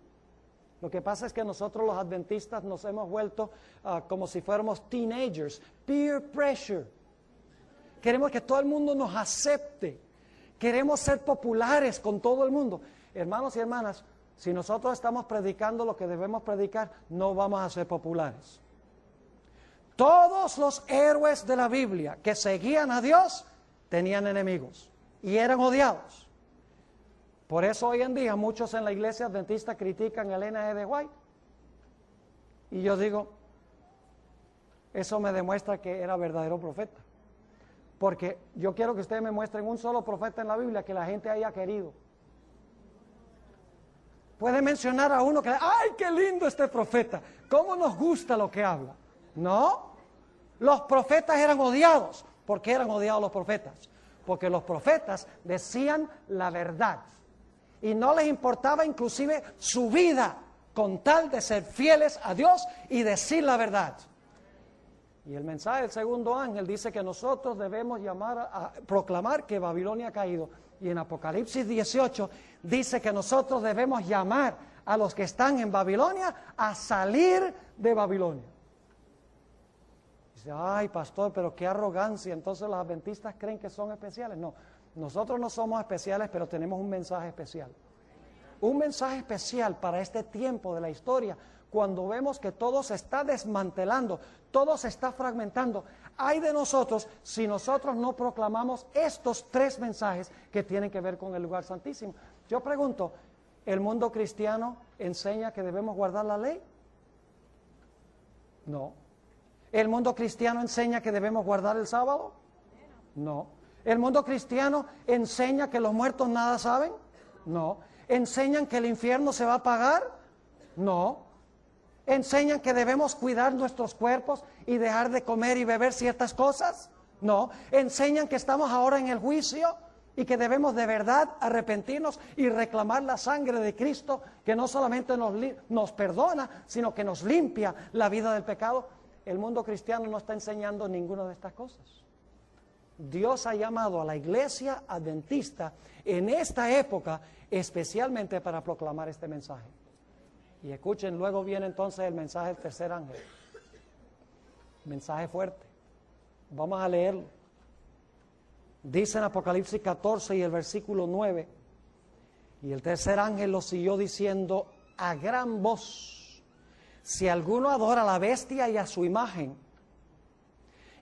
Lo que pasa es que nosotros los adventistas nos hemos vuelto como si fuéramos teenagers, peer pressure. Queremos que todo el mundo nos acepte. Queremos ser populares con todo el mundo. Hermanos y hermanas, si nosotros estamos predicando lo que debemos predicar, no vamos a ser populares. Todos los héroes de la Biblia que seguían a Dios tenían enemigos y eran odiados. Por eso hoy en día muchos en la iglesia adventista critican a Elena G. de White. Y yo digo, eso me demuestra que era verdadero profeta. Porque yo quiero que ustedes me muestren un solo profeta en la Biblia que la gente haya querido. Puede mencionar a uno que, ¡ay, qué lindo este profeta! ¿Cómo nos gusta lo que habla? No, los profetas eran odiados. ¿Por qué eran odiados los profetas? Porque los profetas decían la verdad y no les importaba inclusive su vida con tal de ser fieles a Dios y decir la verdad. Y el mensaje del segundo ángel dice que nosotros debemos proclamar que Babilonia ha caído. Y en Apocalipsis 18 dice que nosotros debemos llamar a los que están en Babilonia a salir de Babilonia. Dice, ay pastor, pero qué arrogancia, entonces los adventistas creen que son especiales. No, nosotros no somos especiales, pero tenemos un mensaje especial. Un mensaje especial para este tiempo de la historia, cuando vemos que todo se está desmantelando, todo se está fragmentando. Ay de nosotros si nosotros no proclamamos estos tres mensajes que tienen que ver con el lugar santísimo. Yo pregunto, ¿el mundo cristiano enseña que debemos guardar la ley? No. ¿El mundo cristiano enseña que debemos guardar el sábado? No. ¿El mundo cristiano enseña que los muertos nada saben? No. ¿Enseñan que el infierno se va a pagar? No. ¿Enseñan que debemos cuidar nuestros cuerpos y dejar de comer y beber ciertas cosas? No. ¿Enseñan que estamos ahora en el juicio y que debemos de verdad arrepentirnos y reclamar la sangre de Cristo, que no solamente nos perdona, sino que nos limpia la vida del pecado? El mundo cristiano no está enseñando ninguna de estas cosas. Dios ha llamado a la iglesia adventista en esta época especialmente para proclamar este mensaje. Y escuchen, luego viene entonces el mensaje del tercer ángel. Mensaje fuerte. Vamos a leerlo. Dice en Apocalipsis 14 y el versículo 9, y el tercer ángel lo siguió diciendo a gran voz: si alguno adora a la bestia y a su imagen,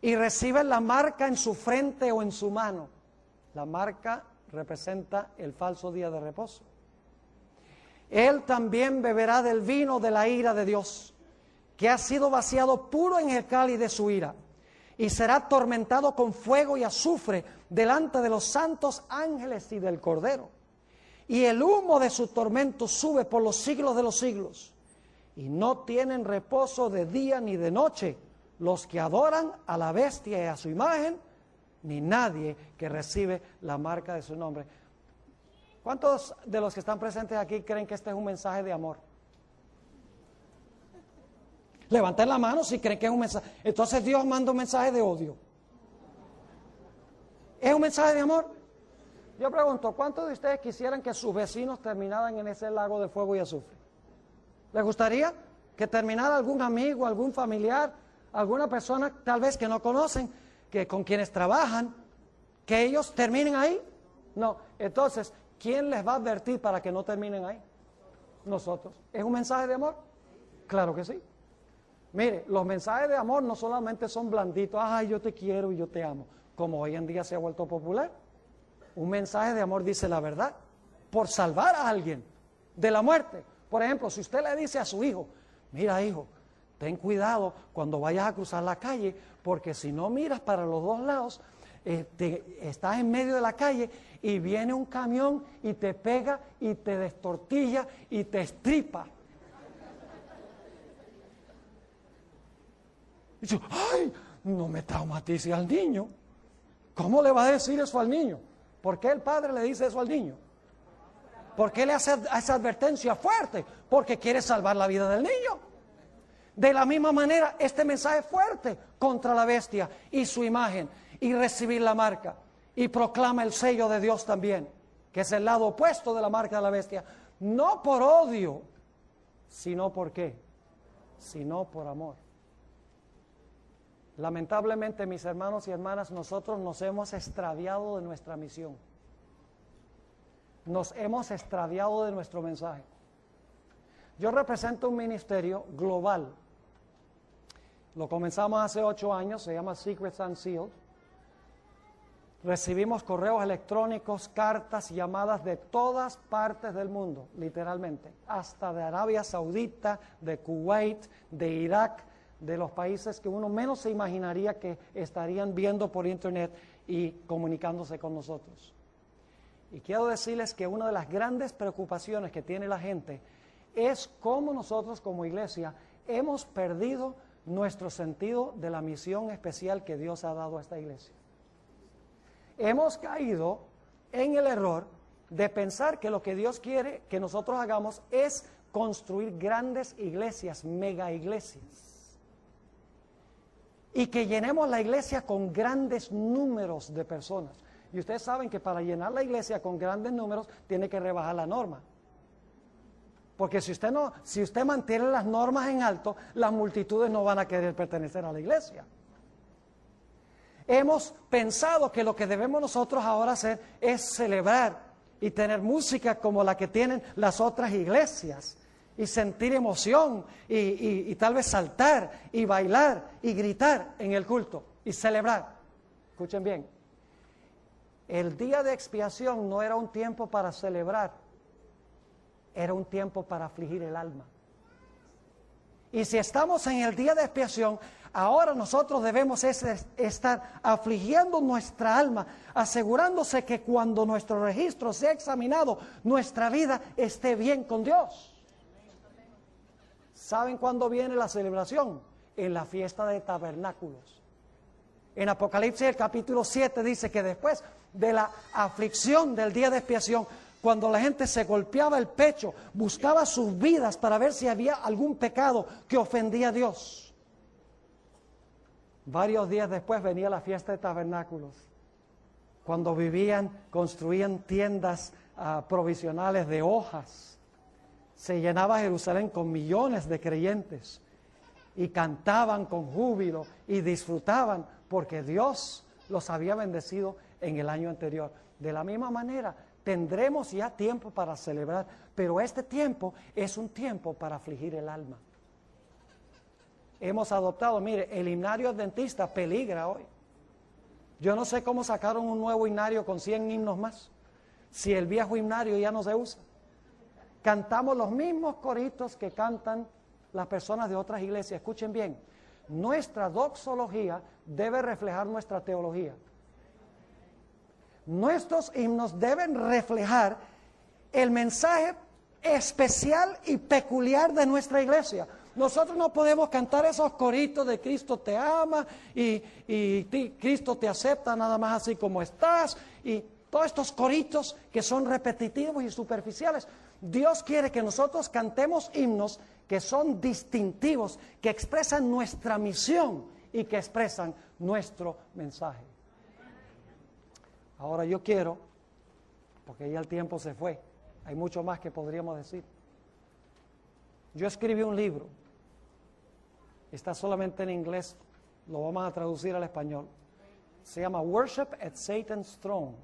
y recibe la marca en su frente o en su mano. La marca representa el falso día de reposo. Él también beberá del vino de la ira de Dios, que ha sido vaciado puro en el cáliz de su ira, y será atormentado con fuego y azufre delante de los santos ángeles y del Cordero. Y el humo de su tormento sube por los siglos de los siglos, y no tienen reposo de día ni de noche los que adoran a la bestia y a su imagen, ni nadie que recibe la marca de su nombre. ¿Cuántos de los que están presentes aquí creen que este es un mensaje de amor? Levanten la mano si creen que es un mensaje. Entonces Dios manda un mensaje de odio. ¿Es un mensaje de amor? Yo pregunto, ¿cuántos de ustedes quisieran que sus vecinos terminaran en ese lago de fuego y azufre? ¿Les gustaría que terminara algún amigo, algún familiar, alguna persona tal vez que no conocen, que con quienes trabajan, que ellos terminen ahí? No. Entonces, ¿quién les va a advertir para que no terminen ahí? Nosotros. ¿Es un mensaje de amor? Claro que sí. Mire, los mensajes de amor no solamente son blanditos, ay, yo te quiero y yo te amo, como hoy en día se ha vuelto popular. Un mensaje de amor dice la verdad, por salvar a alguien de la muerte. Por ejemplo, si usted le dice a su hijo, mira hijo, ten cuidado cuando vayas a cruzar la calle, porque si no miras para los dos lados, estás en medio de la calle y viene un camión y te pega y te destortilla y te estripa. Y dice, ay, no me traumatice al niño. ¿Cómo le va a decir eso al niño? ¿Por qué el padre le dice eso al niño? ¿Por qué le hace esa advertencia fuerte? Porque quiere salvar la vida del niño. De la misma manera, este mensaje fuerte contra la bestia y su imagen, y recibir la marca, y proclama el sello de Dios también, que es el lado opuesto de la marca de la bestia, no por odio, sino por qué, sino por amor. Lamentablemente, mis hermanos y hermanas, nosotros nos hemos extraviado de nuestra misión, nos hemos extraviado de nuestro mensaje. Yo represento un ministerio global. Lo comenzamos hace 8 años, se llama Secrets Unsealed. Recibimos correos electrónicos, cartas, llamadas de todas partes del mundo, literalmente, hasta de Arabia Saudita, de Kuwait, de Irak, de los países que uno menos se imaginaría que estarían viendo por internet y comunicándose con nosotros. Y quiero decirles que una de las grandes preocupaciones que tiene la gente es cómo nosotros como iglesia hemos perdido nuestro sentido de la misión especial que Dios ha dado a esta iglesia. Hemos caído en el error de pensar que lo que Dios quiere que nosotros hagamos es construir grandes iglesias, mega iglesias, y que llenemos la iglesia con grandes números de personas. Y ustedes saben que para llenar la iglesia con grandes números tiene que rebajar la norma. Porque si usted mantiene las normas en alto, las multitudes no van a querer pertenecer a la iglesia. Hemos pensado que lo que debemos nosotros ahora hacer es celebrar y tener música como la que tienen las otras iglesias, y sentir emoción y tal vez saltar y bailar y gritar en el culto y celebrar. Escuchen bien, el día de expiación no era un tiempo para celebrar, era un tiempo para afligir el alma. Y si estamos en el día de expiación, ahora nosotros debemos estar afligiendo nuestra alma, asegurándose que cuando nuestro registro sea examinado, nuestra vida esté bien con Dios. ¿Saben cuándo viene la celebración? En la fiesta de tabernáculos. En Apocalipsis el capítulo 7 dice que después de la aflicción del día de expiación, cuando la gente se golpeaba el pecho, buscaba sus vidas para ver si había algún pecado que ofendía a Dios. Varios días después venía la fiesta de tabernáculos, cuando construían tiendas provisionales de hojas. Se llenaba Jerusalén con millones de creyentes y cantaban con júbilo y disfrutaban porque Dios los había bendecido en el año anterior. De la misma manera, tendremos ya tiempo para celebrar, pero este tiempo es un tiempo para afligir el alma. Hemos adoptado, mire, el himnario adventista peligra hoy. Yo no sé cómo sacaron un nuevo himnario con 100 himnos más, si el viejo himnario ya no se usa. Cantamos los mismos coritos que cantan las personas de otras iglesias. Escuchen bien, nuestra doxología debe reflejar nuestra teología. Nuestros himnos deben reflejar el mensaje especial y peculiar de nuestra iglesia. Nosotros no podemos cantar esos coritos de Cristo te ama y Cristo te acepta nada más así como estás, y todos estos coritos que son repetitivos y superficiales. Dios quiere que nosotros cantemos himnos que son distintivos, que expresan nuestra misión y que expresan nuestro mensaje. Ahora yo quiero, porque ya el tiempo se fue, hay mucho más que podríamos decir. Yo escribí un libro, está solamente en inglés, lo vamos a traducir al español. Se llama Worship at Satan's Throne,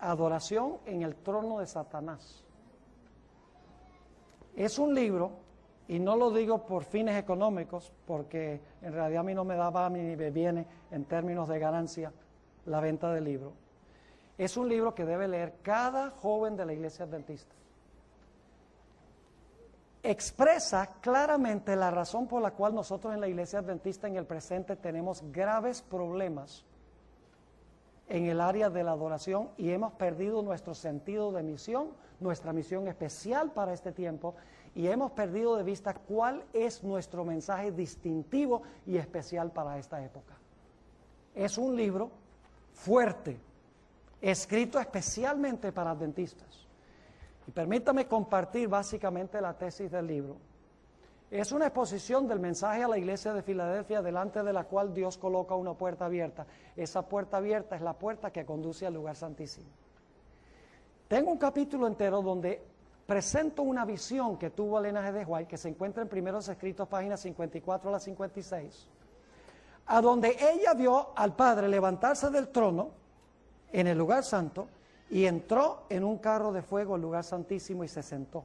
Adoración en el trono de Satanás. Es un libro, y no lo digo por fines económicos, porque en realidad a mí no me da ni me viene en términos de ganancia la venta del libro. Es un libro que debe leer cada joven de la iglesia adventista. Expresa claramente la razón por la cual nosotros en la iglesia adventista en el presente tenemos graves problemas en el área de la adoración y hemos perdido nuestro sentido de misión, nuestra misión especial para este tiempo, y hemos perdido de vista cuál es nuestro mensaje distintivo y especial para esta época. Es un libro fuerte, escrito especialmente para adventistas. Y permítame compartir básicamente la tesis del libro. Es una exposición del mensaje a la iglesia de Filadelfia, delante de la cual Dios coloca una puerta abierta. Esa puerta abierta es la puerta que conduce al lugar santísimo. Tengo un capítulo entero donde presento una visión que tuvo Elena G. de White, que se encuentra en Primeros Escritos, páginas 54 a la 56, a donde ella vio al Padre levantarse del trono en el lugar santo y entró en un carro de fuego al lugar santísimo y se sentó.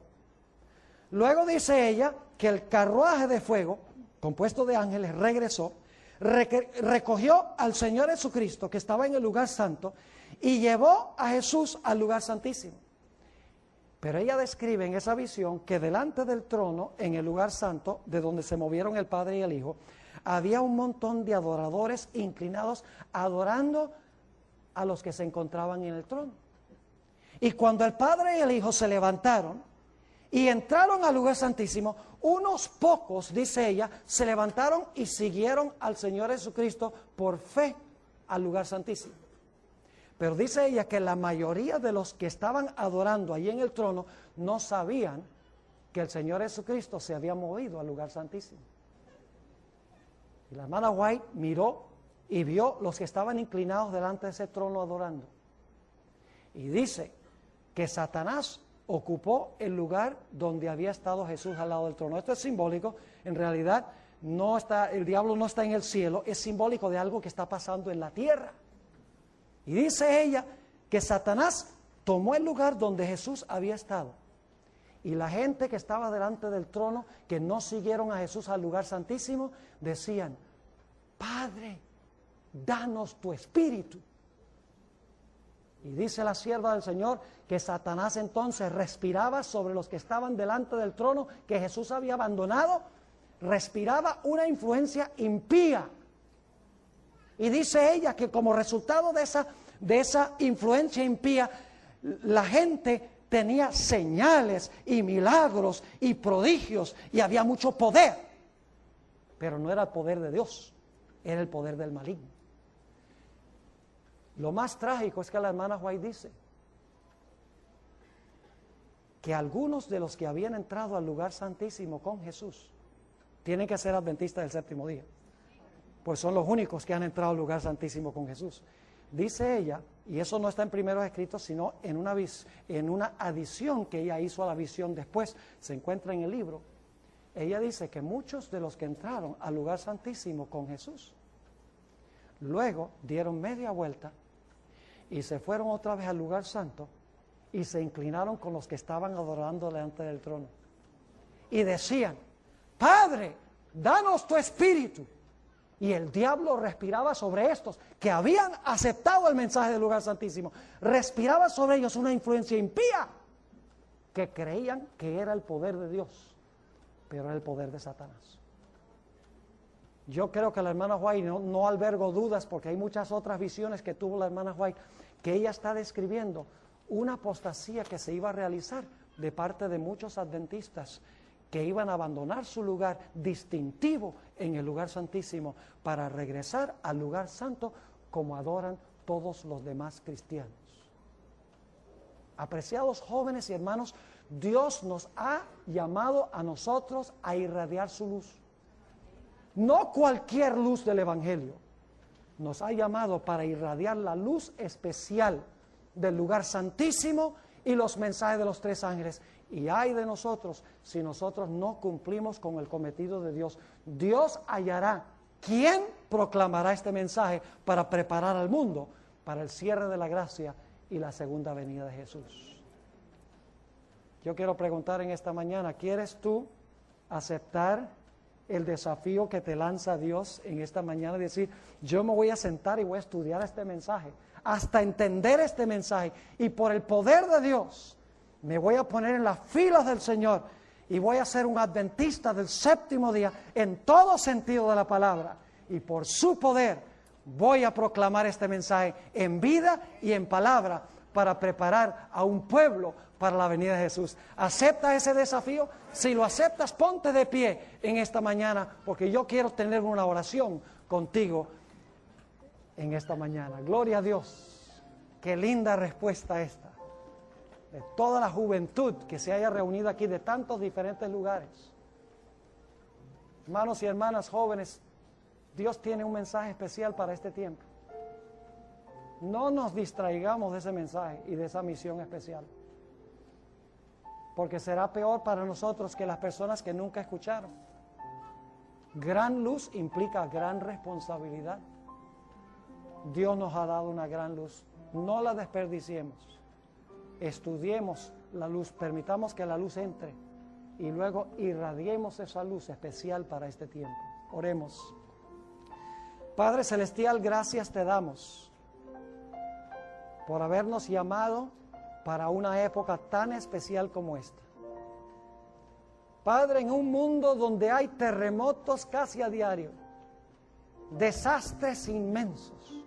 Luego dice ella que el carruaje de fuego, compuesto de ángeles, regresó, recogió al Señor Jesucristo que estaba en el lugar santo y llevó a Jesús al lugar santísimo. Pero ella describe en esa visión que delante del trono, en el lugar santo, de donde se movieron el Padre y el Hijo, había un montón de adoradores inclinados, adorando a los que se encontraban en el trono. Y cuando el Padre y el Hijo se levantaron y entraron al lugar santísimo, unos pocos, dice ella, se levantaron y siguieron al Señor Jesucristo por fe al lugar santísimo. Pero dice ella que la mayoría de los que estaban adorando allí en el trono no sabían que el Señor Jesucristo se había movido al lugar santísimo. Y la hermana White miró y vio los que estaban inclinados delante de ese trono adorando. Y dice que Satanás ocupó el lugar donde había estado Jesús al lado del trono. Esto es simbólico, en realidad no está, el diablo no está en el cielo, es simbólico de algo que está pasando en la tierra. Y dice ella que Satanás tomó el lugar donde Jesús había estado. Y la gente que estaba delante del trono, que no siguieron a Jesús al lugar santísimo, decían: Padre, danos tu espíritu. Y dice la sierva del Señor que Satanás entonces respiraba sobre los que estaban delante del trono que Jesús había abandonado, respiraba una influencia impía. Y dice ella que como resultado de esa influencia impía, la gente tenía señales y milagros y prodigios y había mucho poder. Pero no era el poder de Dios, era el poder del maligno. Lo más trágico es que la hermana White dice que algunos de los que habían entrado al lugar santísimo con Jesús tienen que ser adventistas del séptimo día, pues son los únicos que han entrado al lugar santísimo con Jesús. Dice ella, y eso no está en primeros escritos, sino en una adición que ella hizo a la visión después, se encuentra en el libro. Ella dice que muchos de los que entraron al lugar santísimo con Jesús, luego dieron media vuelta y se fueron otra vez al lugar santo y se inclinaron con los que estaban adorando delante del trono. Y decían: Padre, danos tu espíritu. Y el diablo respiraba sobre estos que habían aceptado el mensaje del lugar santísimo. Respiraba sobre ellos una influencia impía que creían que era el poder de Dios, pero era el poder de Satanás. Yo creo que la hermana White, no albergo dudas, porque hay muchas otras visiones que tuvo la hermana White, que ella está describiendo una apostasía que se iba a realizar de parte de muchos adventistas que iban a abandonar su lugar distintivo en el lugar santísimo para regresar al lugar santo como adoran todos los demás cristianos. Apreciados jóvenes y hermanos, Dios nos ha llamado a nosotros a irradiar su luz. No cualquier luz del Evangelio. Nos ha llamado para irradiar la luz especial del lugar santísimo y los mensajes de los tres ángeles. Y ay de nosotros si nosotros no cumplimos con el cometido de Dios. Dios hallará quién proclamará este mensaje para preparar al mundo para el cierre de la gracia y la segunda venida de Jesús. Yo quiero preguntar en esta mañana, ¿quieres tú aceptar el desafío que te lanza Dios en esta mañana? Decir, yo me voy a sentar y voy a estudiar este mensaje, hasta entender este mensaje, y por el poder de Dios me voy a poner en las filas del Señor y voy a ser un adventista del séptimo día en todo sentido de la palabra, y por su poder voy a proclamar este mensaje en vida y en palabra para preparar a un pueblo para la venida de Jesús. ¿Acepta ese desafío? Si lo aceptas, ponte de pie en esta mañana, porque yo quiero tener una oración contigo en esta mañana. Gloria a Dios. Qué linda respuesta esta. De toda la juventud que se haya reunido aquí de tantos diferentes lugares. Hermanos y hermanas jóvenes, Dios tiene un mensaje especial para este tiempo. No nos distraigamos de ese mensaje y de esa misión especial, porque será peor para nosotros que las personas que nunca escucharon. Gran luz implica gran responsabilidad. Dios nos ha dado una gran luz. No la desperdiciemos. Estudiemos la luz, permitamos que la luz entre y luego irradiemos esa luz especial para este tiempo. Oremos. Padre Celestial, gracias te damos por habernos llamado para una época tan especial como esta. Padre, en un mundo donde hay terremotos casi a diario, desastres inmensos,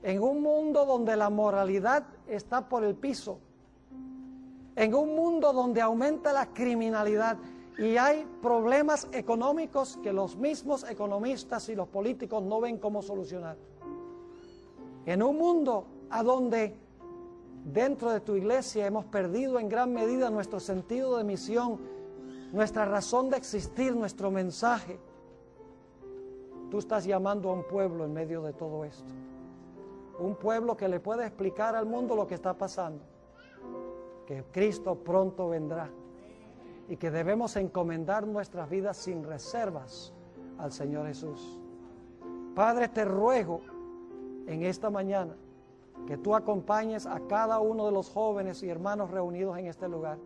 en un mundo donde la moralidad está por el piso, en un mundo donde aumenta la criminalidad y hay problemas económicos que los mismos economistas y los políticos no ven cómo solucionar. En un mundo a donde dentro de tu iglesia hemos perdido en gran medida nuestro sentido de misión, nuestra razón de existir, nuestro mensaje. Tú estás llamando a un pueblo en medio de todo esto. Un pueblo que le puede explicar al mundo lo que está pasando. Que Cristo pronto vendrá. Y que debemos encomendar nuestras vidas sin reservas al Señor Jesús. Padre, te ruego en esta mañana que tú acompañes a cada uno de los jóvenes y hermanos reunidos en este lugar.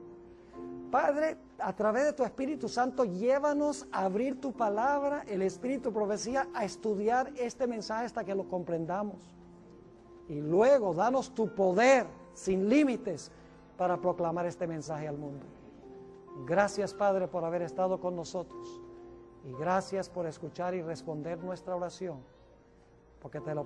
Padre, a través de tu Espíritu Santo, llévanos a abrir tu palabra, el Espíritu Profecía, a estudiar este mensaje hasta que lo comprendamos. Y luego, danos tu poder sin límites para proclamar este mensaje al mundo. Gracias, Padre, por haber estado con nosotros. Y gracias por escuchar y responder nuestra oración, porque te lo pedimos.